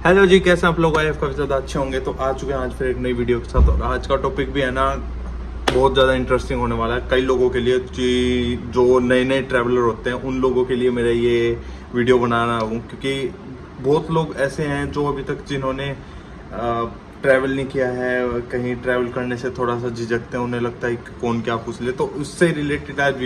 Hello जी, कैसे आप लोग? काफ़ी ज़्यादा अच्छे होंगे। तो आ चुके हैं आज फिर एक नई वीडियो के साथ। और आज का टॉपिक भी है ना, बहुत ज़्यादा इंटरेस्टिंग होने वाला है कई लोगों के लिए कि जो नए नए ट्रैवलर होते हैं उन लोगों के लिए मेरा ये वीडियो बना रहा हूँ। क्योंकि बहुत लोग ऐसे हैं जो अभी तक जिन्होंने ट्रैवल नहीं किया है, कहीं ट्रैवल करने से थोड़ा सा झिझकते हैं, उन्हें लगता है कि कौन क्या पूछ ले। तो उससे रिलेटेड आज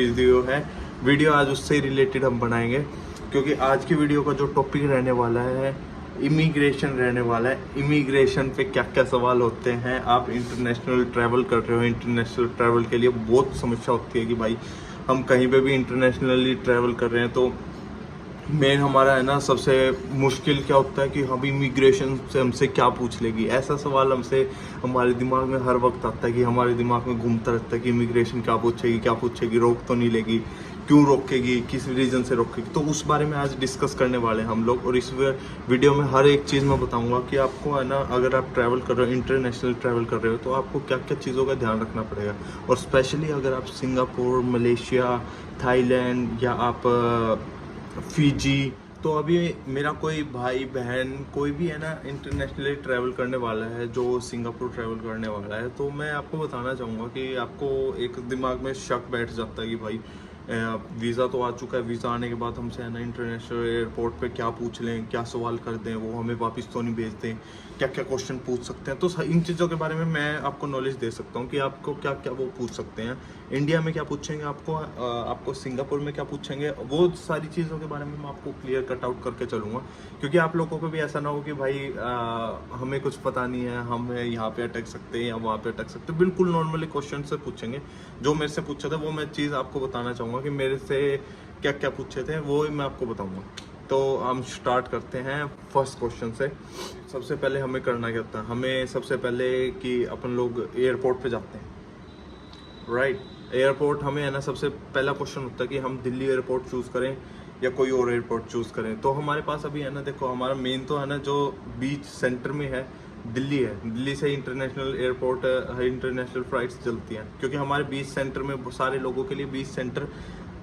वीडियो आज उससे रिलेटेड हम बनाएंगे। क्योंकि आज की वीडियो का जो टॉपिक रहने वाला है इमिग्रेशन रहने वाला है। इमिग्रेशन पे क्या क्या सवाल होते हैं। आप इंटरनेशनल ट्रैवल कर रहे हो, इंटरनेशनल ट्रैवल के लिए बहुत समस्या होती है कि भाई हम कहीं पे भी इंटरनेशनली ट्रैवल कर रहे हैं तो मेन हमारा है ना सबसे मुश्किल क्या होता है कि हम इमिग्रेशन से हमसे क्या पूछ लेगी। ऐसा सवाल हमसे हमारे दिमाग में हर वक्त आता है कि हमारे दिमाग में घूमता रहता है कि इमिग्रेशन क्या पूछेगी, रोक तो नहीं लेगी, क्यों रोकेगी, किस रीज़न से रोकेगी। तो उस बारे में आज डिस्कस करने वाले हैं हम लोग। और इस वीडियो में हर एक चीज़ मैं बताऊंगा कि आपको है ना, अगर आप ट्रैवल कर रहे हो, इंटरनेशनल ट्रैवल कर रहे हो, तो आपको क्या क्या चीज़ों का ध्यान रखना पड़ेगा। और स्पेशली अगर आप सिंगापुर, मलेशिया, थाईलैंड या आप फीजी, तो अभी मेरा कोई भाई बहन कोई भी है ना इंटरनेशनली ट्रैवल करने वाला है जो सिंगापुर ट्रैवल करने वाला है, तो मैं आपको बताना चाहूँगा कि आपको एक दिमाग में शक बैठ जाता है कि भाई वीज़ा तो आ चुका है, वीज़ा आने के बाद हमसे है ना इंटरनेशनल एयरपोर्ट पे क्या पूछ लें, क्या सवाल कर दें, वो हमें वापस तो नहीं भेज दें, क्या क्या क्वेश्चन पूछ सकते हैं। तो इन चीज़ों के बारे में मैं आपको नॉलेज दे सकता हूँ कि आपको क्या क्या वो पूछ सकते हैं। इंडिया में क्या पूछेंगे आपको सिंगापुर में क्या पूछेंगे, वो सारी चीज़ों के बारे में मैं आपको क्लियर कट आउट करके चलूँगा। क्योंकि आप लोगों को भी ऐसा ना हो कि भाई हमें कुछ पता नहीं है, हम यहाँ पे अटक सकते हैं या वहाँ पे अटक सकते हैं। बिल्कुल नॉर्मली क्वेश्चन से पूछेंगे। जो मेरे से पूछा था वो मैं चीज़ आपको बताना चाहूँगा कि मेरे से क्या क्या पूछे थे, वो मैं आपको बताऊँगा। तो हम स्टार्ट करते हैं फर्स्ट क्वेश्चन से। सबसे पहले हमें करना क्या होता है, हमें सबसे पहले कि अपन लोग एयरपोर्ट पे जाते हैं, राइट। एयरपोर्ट हमें है ना, सबसे पहला क्वेश्चन होता है कि हम दिल्ली एयरपोर्ट चूज़ करें या कोई और एयरपोर्ट चूज़ करें। तो हमारे पास अभी है ना, देखो हमारा मेन तो है ना जो बीच सेंटर में है दिल्ली है। दिल्ली से इंटरनेशनल एयरपोर्ट, इंटरनेशनल फ्लाइट्स चलती हैं। क्योंकि हमारे बीच सेंटर में सारे लोगों के लिए बीच सेंटर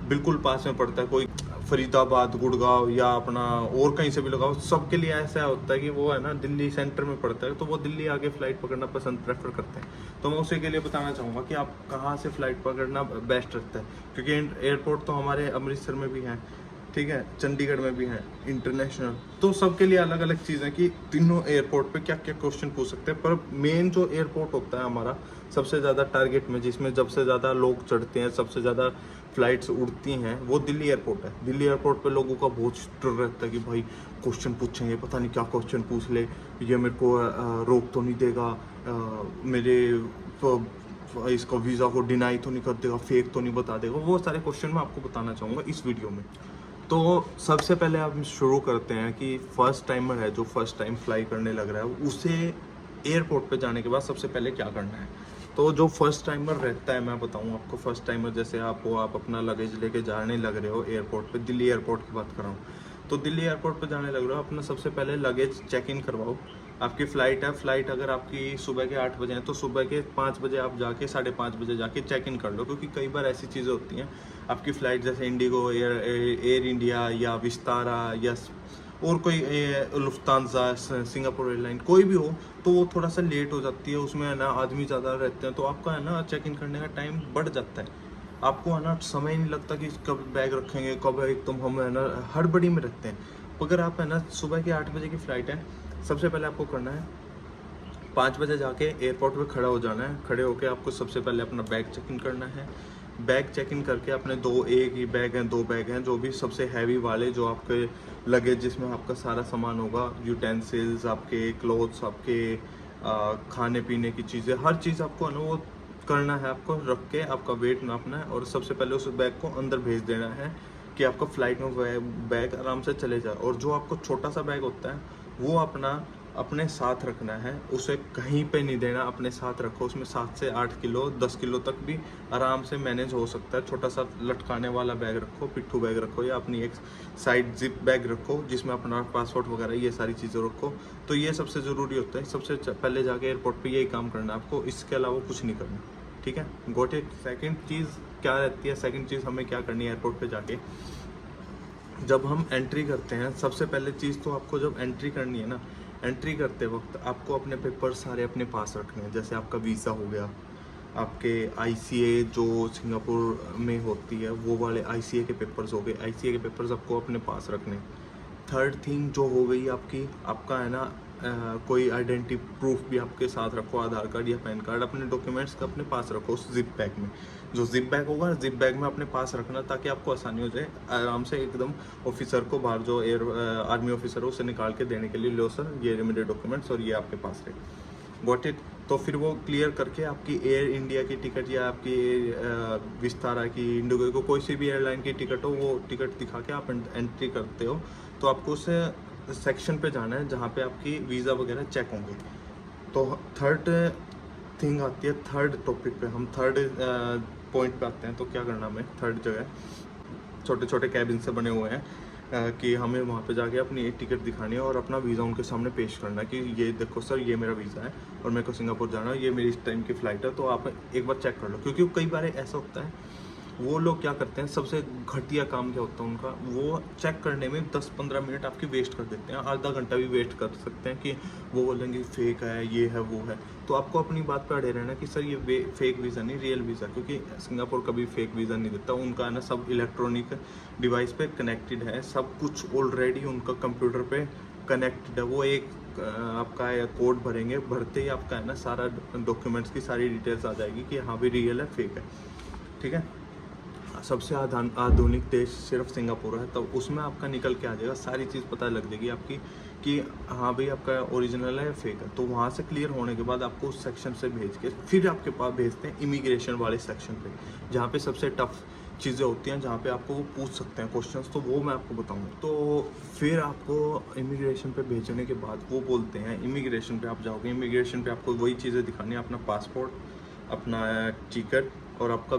बिल्कुल पास में पड़ता है। कोई फरीदाबाद, गुड़गांव या अपना और कहीं से भी लगाओ, सबके लिए ऐसा होता है कि वो है ना दिल्ली सेंटर में पड़ता है, तो वो दिल्ली आके फ्लाइट पकड़ना प्रेफर करते हैं। तो मैं उसी के लिए बताना चाहूँगा कि आप कहाँ से फ्लाइट पकड़ना बेस्ट रहता है। क्योंकि एयरपोर्ट तो हमारे अमृतसर में भी हैं, ठीक है, चंडीगढ़ में भी हैं इंटरनेशनल। तो सबके लिए अलग अलग चीज़ें कि तीनों एयरपोर्ट पे क्या क्या क्वेश्चन पूछ सकते हैं। पर मेन जो एयरपोर्ट होता है हमारा सबसे ज़्यादा टारगेट में, जिसमें सबसे ज़्यादा लोग चढ़ते हैं, सबसे ज़्यादा फ्लाइट्स उड़ती हैं, वो दिल्ली एयरपोर्ट है। दिल्ली एयरपोर्ट पे लोगों का बहुत डर रहता है कि भाई क्वेश्चन पूछेंगे, पता नहीं क्या क्वेश्चन पूछ ले, ये मेरे को रोक तो नहीं देगा, मेरे इसको वीज़ा को डिनाई तो नहीं कर देगा, फेक तो नहीं बता देगा। वो सारे क्वेश्चन मैं आपको बताना चाहूँगा इस वीडियो में। तो सबसे पहले आप शुरू करते हैं कि फर्स्ट टाइमर है जो फर्स्ट टाइम फ्लाई करने लग रहा है, उसे एयरपोर्ट पे जाने के बाद सबसे पहले क्या करना है। तो जो फर्स्ट टाइमर रहता है, मैं बताऊं आपको, फर्स्ट टाइमर जैसे आप अपना लगेज लेके जाने लग रहे हो एयरपोर्ट पे, दिल्ली एयरपोर्ट की बात कर रहा हूँ। तो दिल्ली एयरपोर्ट पे जाने लग रहे हो, अपना सबसे पहले लगेज चेक इन करवाओ। आपकी फ़्लाइट है, फ्लाइट अगर आपकी सुबह के 8 बजे है तो सुबह के 5 बजे आप जाके 5:30 बजे जाके चेक इन कर लो। क्योंकि कई बार ऐसी चीज़ें होती हैं, आपकी फ़्लाइट जैसे इंडिगो, एयर इंडिया या विस्तारा या और कोई लुफ्तांसा, सिंगापुर एयरलाइन, कोई भी हो, तो वो थोड़ा सा लेट हो जाती है। उसमें है ना आदमी ज़्यादा रहते हैं, तो आपका है ना चेक इन करने का टाइम बढ़ जाता है। आपको है ना समय नहीं लगता कि कब बैग रखेंगे, कब एकदम हम है ना हड़बड़ी में रखते हैं। अगर आप है ना सुबह के 8 बजे की फ़्लाइट है, सबसे पहले आपको करना है 5 बजे जाके एयरपोर्ट पे खड़ा हो जाना है। खड़े होके आपको सबसे पहले अपना बैग चेक इन करना है। बैग चेक इन करके अपने एक ही बैग हैं, 2 बैग हैं, जो भी सबसे हैवी वाले, जो आपके लगेज जिसमें आपका सारा सामान होगा, यूटेंसिल्स, आपके क्लोथ्स, आपके खाने पीने की चीज़ें, हर चीज़ आपको है ना वो करना है। आपको रख के आपका वेट नापना है और सबसे पहले उस बैग को अंदर भेज देना है कि आपका फ़्लाइट में बैग आराम से चले जाए। और जो आपको छोटा सा बैग होता है वो अपने साथ रखना है, उसे कहीं पे नहीं देना, अपने साथ रखो। उसमें 7 से 8 किलो, 10 किलो तक भी आराम से मैनेज हो सकता है। छोटा सा लटकाने वाला बैग रखो, पिट्ठू बैग रखो, या अपनी एक साइड जिप बैग रखो जिसमें अपना पासपोर्ट वगैरह ये सारी चीज़ें रखो। तो ये सबसे ज़रूरी होता है। सबसे पहले जाके एयरपोर्ट पर यही काम करना है आपको, इसके अलावा कुछ नहीं करना, ठीक है। Got it. सेकेंड चीज़ क्या रहती है, सेकेंड चीज़ हमें क्या करनी है एयरपोर्ट पर जाके, जब हम एंट्री करते हैं, सबसे पहले चीज़ तो आपको जब एंट्री करनी है ना, एंट्री करते वक्त आपको अपने पेपर सारे अपने पास रखने हैं। जैसे आपका वीज़ा हो गया, आपके आईसीए जो सिंगापुर में होती है वो वाले आईसीए के पेपर्स हो गए, आईसीए के पेपर्स आपको अपने पास रखने। थर्ड थिंग जो हो गई आपकी, आपका है ना कोई आइडेंटिटी प्रूफ भी आपके साथ रखो, आधार कार्ड या पैन कार्ड, अपने डॉक्यूमेंट्स का अपने पास रखो उस जिप बैग में। जो जिप बैग होगा जिप बैग में अपने पास रखना, ताकि आपको आसानी हो जाए आराम से एकदम ऑफिसर को बाहर जो आर्मी ऑफिसर हो उसे निकाल के देने के लिए, लो सर ये मेरे डॉक्यूमेंट्स और ये आपके पास रहे, गॉट इट। तो फिर वो क्लियर करके आपकी एयर इंडिया की टिकट या आपकी विस्तारा की, इंडिगो को, कोई सी भी एयरलाइन की टिकट हो, वो टिकट दिखा के आप एंट्री करते हो। तो आपको उस सेक्शन पे जाना है जहाँ पे आपकी वीज़ा वगैरह चेक होंगे। तो थर्ड थिंग आती है, थर्ड टॉपिक पे हम थर्ड पॉइंट पे आते हैं। तो क्या करना हमें, थर्ड जगह छोटे छोटे कैबिन से बने हुए हैं कि हमें वहाँ पे जाके अपनी एक टिकट दिखानी है और अपना वीज़ा उनके सामने पेश करना है कि ये देखो सर ये मेरा वीज़ा है और मेरे को सिंगापुर जाना है, ये मेरी इस टाइम की फ़्लाइट है, तो आप एक बार चेक कर लो। क्योंकि कई बार ऐसा होता है, वो लोग क्या करते हैं, सबसे घटिया काम क्या होता है उनका, वो चेक करने में 10-15 मिनट आपकी वेस्ट कर देते हैं, आधा घंटा भी वेस्ट कर सकते हैं कि वो बोलेंगे फेक है, ये है, वो है। तो आपको अपनी बात पर अड़े रहना कि सर ये फेक वीज़ा नहीं, रियल वीज़ा, क्योंकि सिंगापुर कभी फेक वीज़ा नहीं देता। उनका है ना सब इलेक्ट्रॉनिक डिवाइस पे कनेक्टेड है, सब कुछ ऑलरेडी उनका कंप्यूटर पे कनेक्टेड है। वो एक आपका कोड भरेंगे, भरते ही आपका है ना सारा डॉक्यूमेंट्स की सारी डिटेल्स आ जाएगी कि हाँ भी रियल है, फेक है, ठीक है। सबसे आधुनिक देश सिर्फ सिंगापुर है, तब उसमें आपका निकल के आ जाएगा, सारी चीज़ पता लग जाएगी आपकी कि हाँ भाई आपका ओरिजिनल है या फेक है। तो वहाँ से क्लियर होने के बाद आपको उस सेक्शन से भेज के फिर आपके पास भेजते हैं इमिग्रेशन वाले सेक्शन पे, जहाँ पे सबसे टफ चीज़ें होती हैं, जहाँ पे आपको वो पूछ सकते हैं क्वेश्चंस, तो वो मैं आपको बताऊँगा। तो फिर आपको इमिग्रेशन पे भेजने के बाद वो बोलते हैं, इमिग्रेशन पे आप जाओगे, इमिग्रेशन पे आपको वही चीज़ें दिखानी है, अपना पासपोर्ट, अपना टिकट और आपका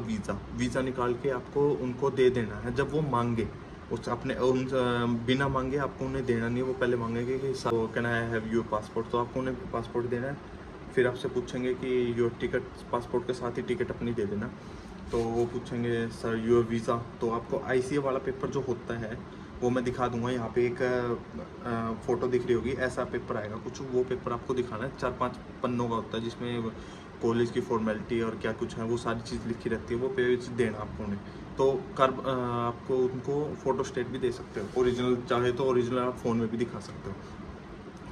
वीज़ा निकाल के आपको उनको दे देना है। जब वो मांगे उस अपने बिना मांगे आपको उन्हें देना नहीं, वो पहले मांगेंगे कि can I have your passport, तो आपको उन्हें पासपोर्ट देना है। फिर आपसे पूछेंगे कि योर टिकट, पासपोर्ट के साथ ही टिकट अपनी दे देना। तो वो पूछेंगे सर योर वीज़ा, तो आपको आईसीए वाला पेपर जो होता है वो मैं दिखा दूंगा। यहाँ पे एक फ़ोटो दिख रही होगी, ऐसा पेपर आएगा कुछ, वो पेपर आपको दिखाना है, 4-5 पन्नों का होता है, जिसमें कॉलेज की फॉर्मेलिटी और क्या कुछ है वो सारी चीज़ लिखी रहती है, वो पेज देना आपको उन्हें। तो आपको उनको फ़ोटो स्टेट भी दे सकते हो, ओरिजिनल चाहे तो ओरिजिनल आप फ़ोन में भी दिखा सकते हो।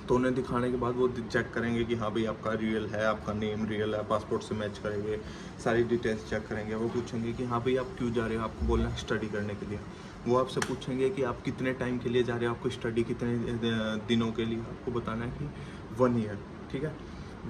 तो उन्हें दिखाने के बाद वो चेक करेंगे कि हाँ भाई आपका रियल है, आपका नेम रियल है, पासपोर्ट से मैच करेंगे, सारी डिटेल्स चेक करेंगे। वो पूछेंगे कि हाँ भाई आप क्यों जा रहे हो, आपको बोलना है स्टडी करने के लिए। वो आपसे पूछेंगे कि आप कितने टाइम के लिए जा रहे हो, आपको स्टडी कितने दिनों के लिए, आपको बताना है कि 1 ईयर, ठीक है।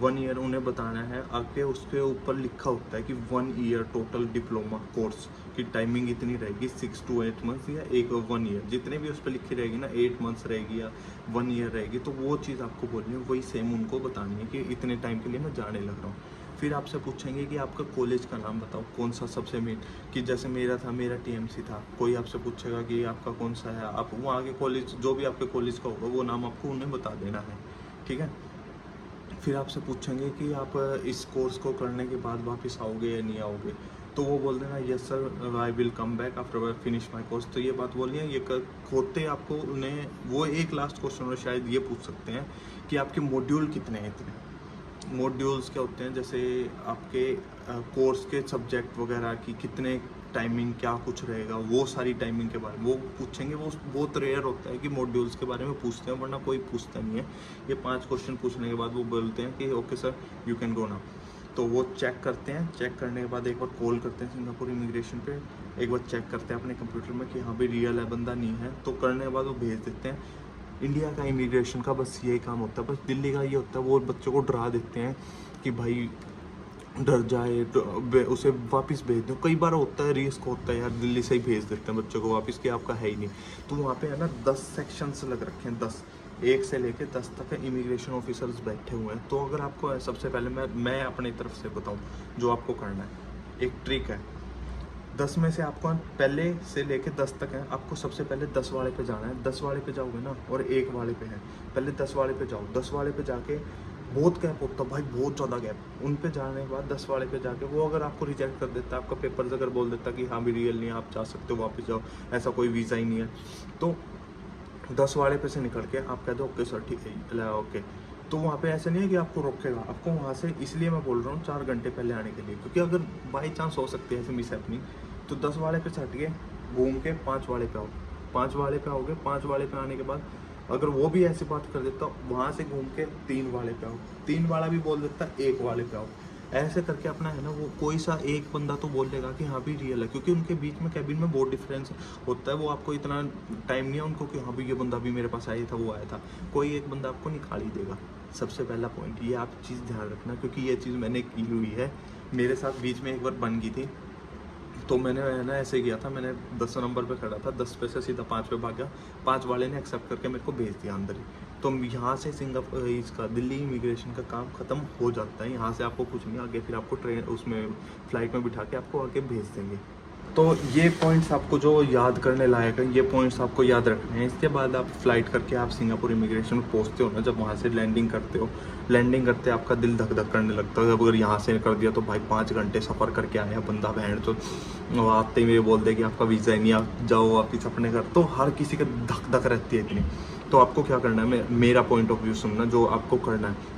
1 ईयर उन्हें बताना है। आगे उसके ऊपर लिखा होता है कि 1 ईयर टोटल डिप्लोमा कोर्स की टाइमिंग इतनी रहेगी, 6 to 8 मंथ्स या 1 ईयर, जितने भी उस पर लिखी रहेगी ना, 8 मंथ्स रहेगी या 1 ईयर रहेगी, तो वो चीज़ आपको बोलनी है, वही सेम उनको बतानी है कि इतने टाइम के लिए मैं जाने लग रहा हूँ। फिर आपसे पूछेंगे कि आपका कॉलेज का नाम बताओ, कौन सा सबसे मेन, कि जैसे मेरा था, मेरा टीएमसी था, कोई आपसे पूछेगा कि आपका कौन सा है, आप वहाँ के कॉलेज जो भी आपके कॉलेज का होगा वो नाम आपको उन्हें बता देना है, ठीक है। फिर आपसे पूछेंगे कि आप इस कोर्स को करने के बाद वापस आओगे या नहीं आओगे, तो वो बोल देना yes sir I will come back after finish my course. तो ये बात बोलिए, ये होते आपको उन्हें वो एक लास्ट क्वेश्चन में शायद ये पूछ सकते हैं कि आपके मॉड्यूल कितने हैं। इतने मॉड्यूल्स क्या होते हैं, जैसे आपके कोर्स के सब्जेक्ट वगैरह की कितने टाइमिंग क्या कुछ रहेगा, वो सारी टाइमिंग के बारे में वो पूछेंगे। वो बहुत रेयर होता है कि मॉड्यूल्स के बारे में पूछते हैं, वरना कोई पूछता नहीं है। ये 5 क्वेश्चन पूछने के बाद वो बोलते हैं कि okay sir you can go now. तो वो चेक करते हैं, चेक करने के बाद एक बार कॉल करते हैं सिंगापुर इमिग्रेशन पे, एक बार चेक करते हैं अपने कंप्यूटर में कि हाँ भाई रियल है बंदा, नहीं है, तो करने के बाद वो भेज देते हैं। इंडिया का इमिग्रेशन का बस यही काम होता है, बस दिल्ली का ये होता है वो बच्चों को डरा देते हैं कि भाई डर जाए उसे वापस भेज दो। कई बार होता है, रिस्क होता है यार, दिल्ली से ही भेज देते हैं बच्चों को वापस कि आपका है ही नहीं। तो वहाँ पे है ना 10 सेक्शंस लग रखे हैं, 10, 1 से लेके 10 तक इमिग्रेशन ऑफिसर्स बैठे हुए हैं। तो अगर आपको सबसे पहले मैं अपनी तरफ से बताऊँ जो आपको करना है, एक ट्रिक है। 10 में से आपको पहले से लेके 10 तक है, आपको सबसे पहले 10 वाले पे जाना है। 10 वाले पे जाओगे ना और 1 वाले पे है, पहले 10 वाले पे जाओ। 10 वाले पे जाके बहुत गैप होता है भाई, बहुत ज़्यादा गैप। उन पे जाने के बाद 10 वाले पे जाके वो अगर आपको रिजेक्ट कर देता है, आपका पेपर्स अगर बोल देता कि हाँ भी रियल नहीं है, आप जा सकते हो, वापस जाओ, ऐसा कोई वीज़ा ही नहीं है, तो 10 वाले पे से निकल के आप कह दो ओके सर ठीक है ओके, तो वहाँ पे ऐसा नहीं है कि आपको रोकेगा, आपको वहाँ से, इसलिए मैं बोल रहा हूँ 4 घंटे पहले आने के लिए, क्योंकि अगर बाई चांस हो सकती है ऐसे मिस हैपनिंग, तो 10 वाले पे से हट के घूम के 5 वाले पे आओ, 5 वाले पे आओगे, 5 वाले पे आने के बाद अगर वो भी ऐसी बात कर देता, वहाँ से घूम के 3 वाले पे आओ, 3 वाला भी बोल देता 1 वाले पे आओ, ऐसे करके अपना है ना वो कोई सा एक बंदा तो बोल देगा कि हाँ भी रियल है, क्योंकि उनके बीच में कैबिन में बहुत डिफरेंस होता है, वो आपको इतना टाइम नहीं है उनको कि हाँ भी ये बंदा भी मेरे पास आया था, वो आया था, कोई एक बंदा आपको निकाल ही देगा। सबसे पहला पॉइंट ये आप चीज़ ध्यान रखना, क्योंकि ये चीज़ मैंने की हुई है, मेरे साथ बीच में एक बार बन गई थी, तो मैंने है ना ऐसे किया था, मैंने 10 नंबर पे खड़ा था, 10 पे से सीधा 5 पे भाग गया, 5 वाले ने एक्सेप्ट करके मेरे को भेज दिया अंदर ही, तो यहाँ से सिंगापुर इसका दिल्ली इमिग्रेशन का काम ख़त्म हो जाता है, यहाँ से आपको कुछ नहीं, आगे फिर आपको ट्रेन उसमें फ़्लाइट में बिठा के आपको आगे भेज देंगे। तो ये पॉइंट्स आपको जो याद करने लायक है, ये पॉइंट्स आपको याद रखने हैं। इसके बाद आप फ्लाइट करके आप सिंगापुर इमिग्रेशन पहुंचते हो ना, जब वहाँ से लैंडिंग करते हो, लैंडिंग करते आपका दिल धक धक करने लगता है, अगर यहाँ से कर दिया तो भाई 5 घंटे सफ़र करके आया बंदा बहन, तो आते ही बोल दे कि आपका वीज़ा ही नहीं, आप जाओ वापिस अपने घर, तो हर किसी का धक धक रहती है इतनी। तो आपको क्या करना है, मेरा पॉइंट ऑफ व्यू सुनना, जो आपको करना है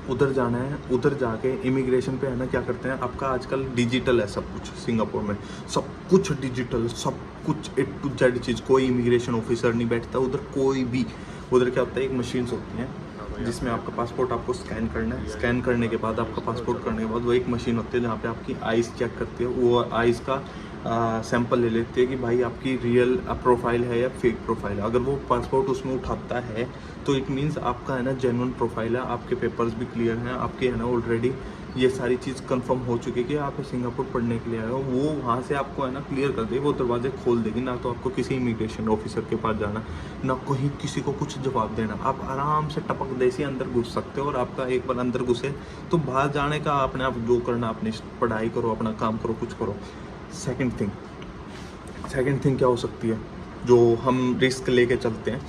उधर जाना है, उधर जाके इमिग्रेशन पे है ना क्या करते हैं, आपका आजकल डिजिटल है सब कुछ, सिंगापुर में सब कुछ डिजिटल, सब कुछ A to Z चीज़, कोई इमिग्रेशन ऑफिसर नहीं बैठता उधर, कोई भी। उधर क्या होता है, एक मशीन्स होती हैं जिसमें आपका पासपोर्ट आपको स्कैन करना है, स्कैन करने के बाद आपका पासपोर्ट करने के बाद वो एक मशीन होती है जहाँ पे आपकी आइज़ चेक करती है, वो आइज़ का सैंपल ले लेती है कि भाई आपकी रियल प्रोफाइल है या फेक प्रोफाइल है। अगर वो पासपोर्ट उसमें उठाता है तो इट मीन्स आपका है ना जेन्युइन प्रोफाइल है, आपके पेपर्स भी क्लियर हैं, आपके है ना ऑलरेडी ये सारी चीज़ कंफर्म हो चुकी है कि आप सिंगापुर पढ़ने के लिए आए हो। वो वहाँ से आपको है ना क्लियर कर देगी, वो दरवाजे खोल देगी, ना तो आपको किसी इमिग्रेशन ऑफिसर के पास जाना, ना कहीं किसी को कुछ जवाब देना, आप आराम से टपक देसी अंदर घुस सकते हो। और आपका एक बार अंदर घुसे तो बाहर जाने का अपने आप जो करना, अपनी पढ़ाई करो, अपना काम करो, कुछ करो। सेकंड थिंग क्या हो सकती है जो हम रिस्क लेके चलते हैं,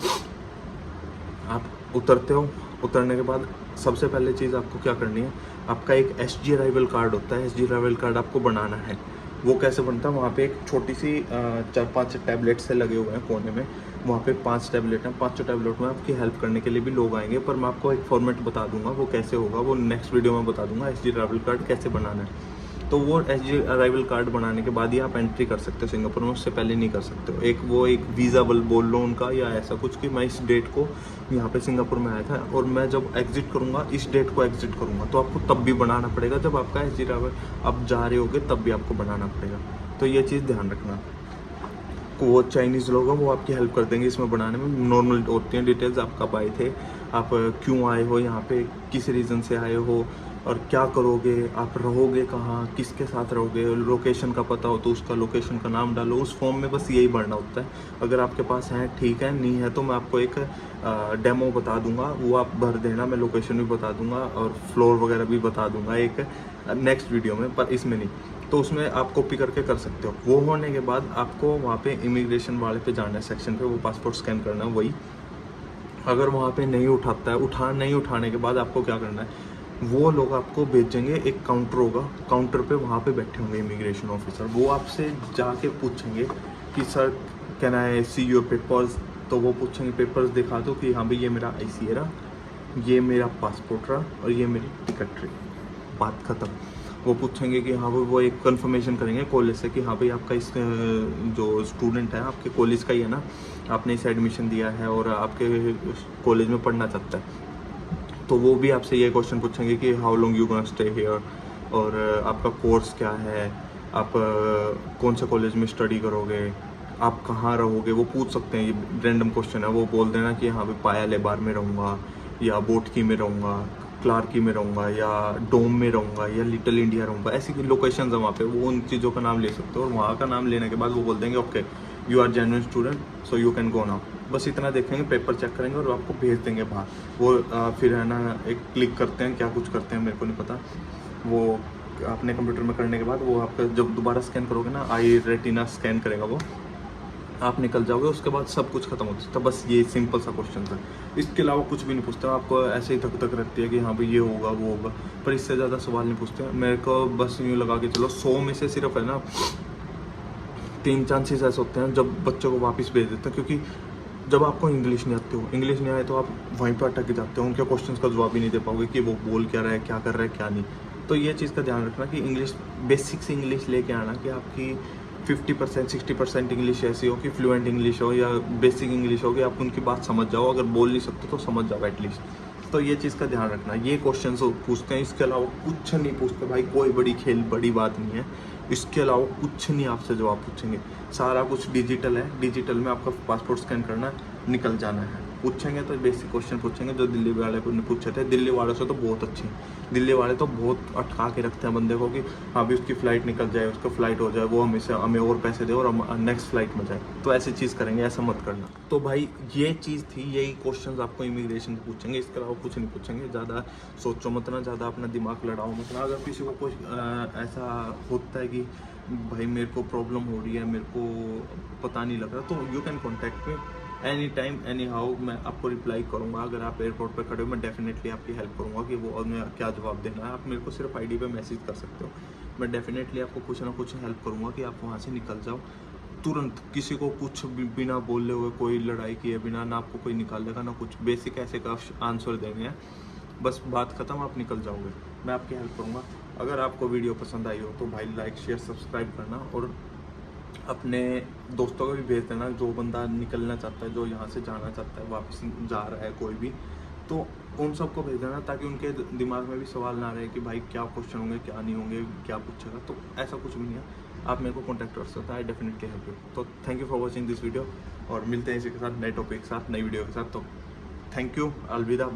आप उतरते हो, उतरने के बाद सबसे पहले चीज़ आपको क्या करनी है, आपका एक SG अराइवल कार्ड होता है, SG अराइवल कार्ड आपको बनाना है। वो कैसे बनता है, वहाँ पे एक छोटी सी 4-5 टैबलेट से लगे हुए हैं कोने में, वहाँ पे 5 टैबलेट हैं, 5 टैबलेट में आपकी हेल्प करने के लिए भी लोग आएंगे, पर मैं आपको एक फॉर्मेट बता दूंगा, वो कैसे होगा वो नेक्स्ट वीडियो में बता दूंगा, SG अराइवल कार्ड कैसे बनाना है। तो वो SG अराइवल कार्ड बनाने के बाद ही आप एंट्री कर सकते हो सिंगापुर में, उससे पहले नहीं कर सकते हो। एक वीज़ा बोल लो उनका या ऐसा कुछ कि मैं इस डेट को यहाँ पे सिंगापुर में आया था और मैं जब एग्जिट करूँगा इस डेट को एग्जिट करूँगा, तो आपको तब भी बनाना पड़ेगा, जब आपका SG अराइवल आप जा रहे होगे तब भी आपको बनाना पड़ेगा। तो ये चीज़ ध्यान रखना। वो चाइनीज़ लोग हैं, वो आपकी हेल्प कर देंगे इसमें बनाने में, नॉर्मल होती हैं डिटेल्स, आप कब आए थे, आप क्यों आए हो यहाँ पे, किस रीज़न से आए हो और क्या करोगे, आप रहोगे कहाँ, किसके साथ रहोगे, लोकेशन का पता हो तो उसका लोकेशन का नाम डालो। उस फॉर्म में बस यही भरना होता है। अगर आपके पास है ठीक है, नहीं है तो मैं आपको एक डेमो बता दूंगा, वो आप भर देना, मैं लोकेशन भी बता दूंगा और फ्लोर वगैरह भी बता दूंगा एक नेक्स्ट वीडियो में, पर इसमें नहीं। तो उसमें आप कॉपी करके कर सकते हो। वो होने के बाद आपको वहाँ पे इमिग्रेशन वाले पे जाना है सेक्शन पे, वो पासपोर्ट स्कैन करना है वही। अगर वहाँ पे नहीं उठाता है, नहीं उठाने के बाद आपको क्या करना है, वो लोग आपको भेजेंगे, एक काउंटर होगा, काउंटर पे वहाँ पे बैठे होंगे इमिग्रेशन ऑफिसर, वो आपसे जाके पूछेंगे कि sir can I see your papers, तो वो पूछेंगे पेपर्स दिखा दो कि हाँ भाई ये मेरा IC रहा, ये मेरा पासपोर्ट रहा और ये मेरी टिकट रही, बात ख़त्म। वो पूछेंगे कि हाँ भाई, वो एक कंफर्मेशन करेंगे कॉलेज से कि हाँ भाई आपका इस जो स्टूडेंट है आपके कॉलेज का ही है ना, आपने इसे एडमिशन दिया है और आपके कॉलेज में पढ़ना चाहता है, तो वो भी आपसे ये क्वेश्चन पूछेंगे कि how long you gonna stay here, और आपका कोर्स क्या है, आप कौन से कॉलेज में स्टडी करोगे, आप कहाँ रहोगे, वो पूछ सकते हैं। ये रैंडम क्वेश्चन है, वो बोल देना कि हाँ भाई पाया लेबार में रहूँगा या बोटकी में रहूँगा, क्लार्की में रहूँगा या डोम में रहूँगा या लिटिल इंडिया रहूँगा, ऐसी लोकेशन है वहाँ पे, वो उन चीज़ों का नाम ले सकते हो। और वहाँ का नाम लेने के बाद वो बोल देंगे okay you are genuine student so you can go now, बस इतना देखेंगे, पेपर चेक करेंगे और आपको भेज देंगे बाहर। वो फिर है ना एक क्लिक करते हैं, क्या कुछ करते हैं मेरे को नहीं पता, वो अपने कंप्यूटर में करने के बाद वो आपका जब दोबारा स्कैन करोगे ना, आई रेटिना स्कैन करेगा वो, आप निकल जाओगे, उसके बाद सब कुछ खत्म हो जाता है। बस ये सिंपल सा क्वेश्चन था, इसके अलावा कुछ भी नहीं पूछते। आपको ऐसे ही धक धक रहती है कि हाँ भाई ये होगा वो होगा, पर इससे ज़्यादा सवाल नहीं पूछते। मेरे को बस यूँ लगा के चलो 100 में से सिर्फ है ना 3 चांसेस ऐसे होते हैं जब बच्चों को वापस भेज देते हैं, क्योंकि जब आपको इंग्लिश नहीं आती हो, इंग्लिश नहीं आए तो आप वहीं पर अटक के जाते हो, उनके क्वेश्चंस का जवाब ही नहीं दे पाओगे कि वो बोल क्या रहा है, क्या कर रहा है, क्या नहीं। तो ये चीज़ का ध्यान रखना कि इंग्लिश, बेसिक से इंग्लिश लेके आना कि आपकी 50% 60% इंग्लिश ऐसी हो कि फ्लुएंट इंग्लिश हो या बेसिक इंग्लिश हो कि आप उनकी बात समझ जाओ, अगर बोल नहीं सकते तो समझ जाओ एटलीस्ट। तो ये चीज़ का ध्यान रखना, ये क्वेश्चन पूछते हैं, इसके अलावा कुछ नहीं पूछते भाई, कोई बड़ी बात नहीं है। इसके अलावा कुछ नहीं आपसे जवाब पूछेंगे, सारा कुछ डिजिटल है, डिजिटल में आपका पासपोर्ट स्कैन करना है, निकल जाना है। पूछेंगे तो बेसिक क्वेश्चन पूछेंगे जो दिल्ली वाले को नहीं पूछे थे। दिल्ली वालों से तो बहुत अच्छे हैं, दिल्ली वाले तो बहुत अटका के रखते हैं बंदे को कि अभी उसकी फ़्लाइट निकल जाए, उसका फ़्लाइट हो जाए, वो हमें और पैसे दे और हम नेक्स्ट फ्लाइट में जाए, तो ऐसी चीज़ करेंगे, ऐसा मत करना। तो भाई ये चीज़ थी, यही क्वेश्चन आपको इमिग्रेशन से पूछेंगे, इसके अलावा कुछ नहीं पूछेंगे। ज़्यादा सोचो मत ना, ज़्यादा अपना दिमाग लड़ाओ मत ना। अगर किसी को कुछ ऐसा होता है कि भाई मेरे को प्रॉब्लम हो रही है, मेरे को पता नहीं लग रहा, तो you can contact me any time any how, मैं आपको रिप्लाई करूँगा। अगर आप एयरपोर्ट पर खड़े हो, मैं डेफिनेटली आपकी हेल्प करूँगा कि वो हमें क्या जवाब देना है। आप मेरे को सिर्फ आईडी पे मैसेज कर सकते हो, मैं डेफिनेटली आपको कुछ ना कुछ हेल्प करूँगा कि आप वहाँ से निकल जाओ तुरंत। किसी को कुछ बिना बोले हुए, कोई लड़ाई किए बिना ना आपको कोई निकालेगा ना कुछ, बेसिक ऐसे का आंसर देंगे हैं, बस बात ख़त्म, आप निकल जाओगे, मैं आपकी हेल्प करूँगा। अगर आपको वीडियो पसंद आई हो तो भाई लाइक शेयर सब्सक्राइब करना, और अपने दोस्तों को भी भेज देना, जो बंदा निकलना चाहता है, जो यहाँ से जाना चाहता है, वापस जा रहा है कोई भी, तो उन सबको भेज देना, ताकि उनके दिमाग में भी सवाल ना रहे कि भाई क्या क्वेश्चन होंगे, क्या नहीं होंगे, क्या पूछेगा। तो ऐसा कुछ भी नहीं है, आप मेरे को कॉन्टैक्ट कर सकते हैं, आई डेफिनेटली हेल्प यू। तो thank you for watching this video, और मिलते हैं इसी के साथ नए टॉपिक के साथ, नई वीडियो के साथ। तो थैंक यू, अलविदा।